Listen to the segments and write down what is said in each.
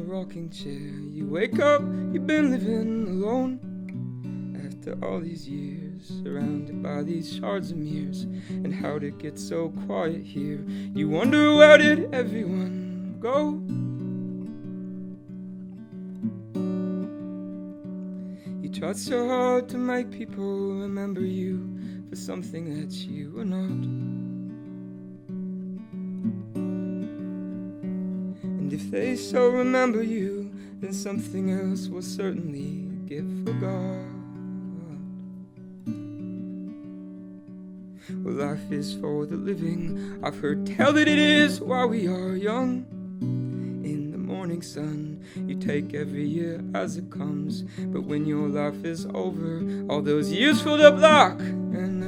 Rocking chair, you wake up, you've been living alone after all these years, surrounded by these shards of mirrors. And how did it get so quiet here? You wonder, where did everyone go? You tried so hard to make people remember you for something that you were not. And if they so remember you, then something else will certainly get forgot. Well, life is for the living. I've heard tell that it is while we are young. In the morning sun, you take every year as it comes. But when your life is over, all those years filled up like an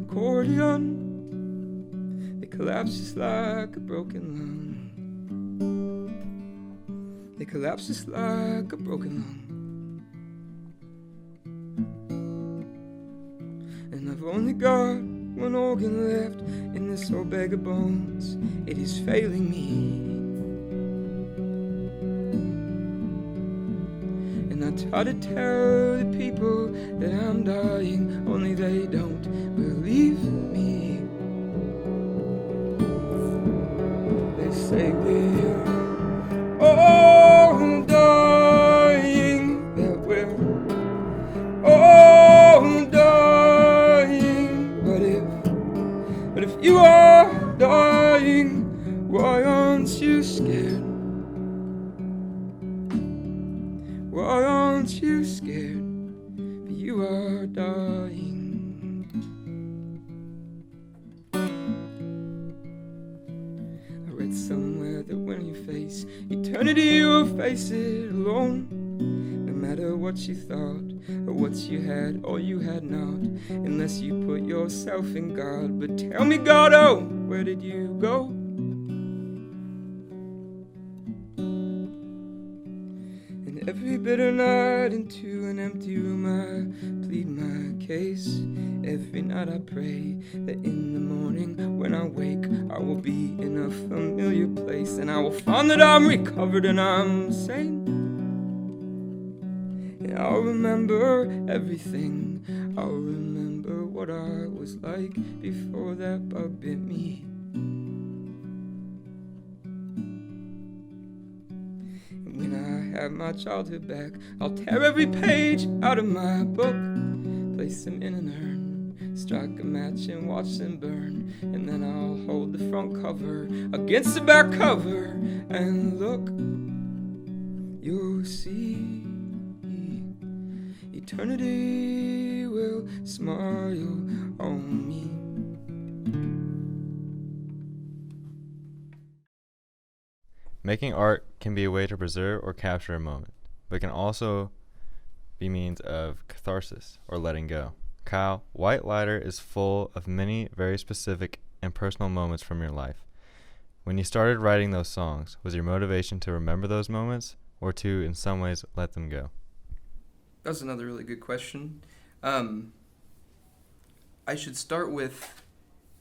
accordion, they collapse just like a broken lung. They collapse just like a broken lung. And I've only got one organ left in this old bag of bones. It is failing me. And I try to tell the people that I'm dying, only they don't believe me. They say we're all dying, that we're all dying. But if you are dying, why aren't you scared? Why aren't you scared? But you are dying. I read somewhere that when you face eternity, you will face it alone. No matter what you thought, or what you had, or you had not, unless you put yourself in God. But tell me, God, oh, where did you go? And every bitter night into an empty room I plead my case. Every night I pray that in the morning when I wake I will be in a familiar place, and I will find that I'm recovered and I'm sane. And I'll remember everything. I'll remember what I was like before that bug bit me. And when I have my childhood back, I'll tear every page out of my book, place them in an urn, strike a match and watch them burn. And then I'll hold the front cover against the back cover and look. You'll see eternity will smile on me. Making art can be a way to preserve or capture a moment, but can also be means of catharsis or letting go. Kyle, White Lighter is full of many very specific and personal moments from your life. When you started writing those songs, was your motivation to remember those moments or to, in some ways, let them go? That's another really good question. I should start with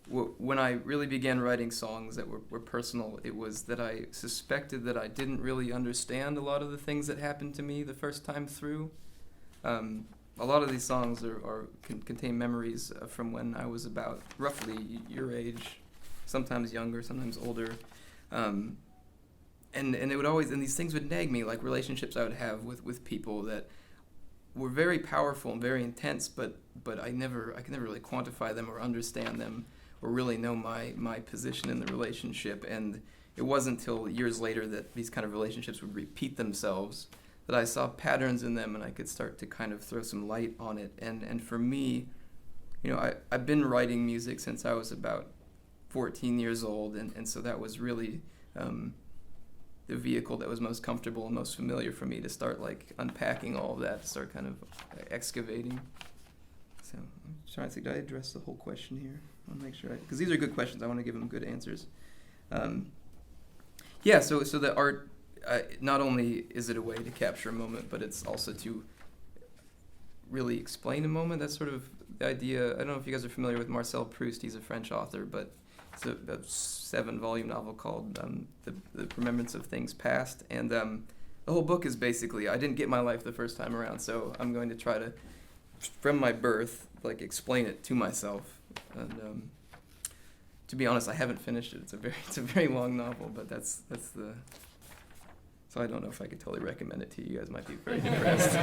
when I really began writing songs that were personal. It was that I suspected that I didn't really understand a lot of the things that happened to me the first time through. A lot of these songs contain memories from when I was about roughly your age, sometimes younger, sometimes older. And it would always, and these things would nag me, like relationships I would have with people that were very powerful and very intense, but I could never really quantify them or understand them or really know my position in the relationship. And it wasn't until years later that these kind of relationships would repeat themselves that I saw patterns in them and I could start to kind of throw some light on it. And for me, I've been writing music since I was about 14 years old, and so that was really the vehicle that was most comfortable and most familiar for me to start like unpacking all of that, to start kind of excavating. So I'm trying to think, did I address the whole question here? I'll make sure, because these are good questions. I want to give them good answers. Yeah, so the art, not only is it a way to capture a moment, but it's also to really explain a moment. That's sort of the idea. I don't know if you guys are familiar with Marcel Proust. He's a French author, but it's a 7-volume novel called the Remembrance of Things Past. And the whole book is basically, I didn't get my life the first time around, so I'm going to try to, from my birth, like explain it to myself. And to be honest, I haven't finished it. It's a very long novel, but that's the. So I don't know if I could totally recommend it to you. You guys might be very impressed.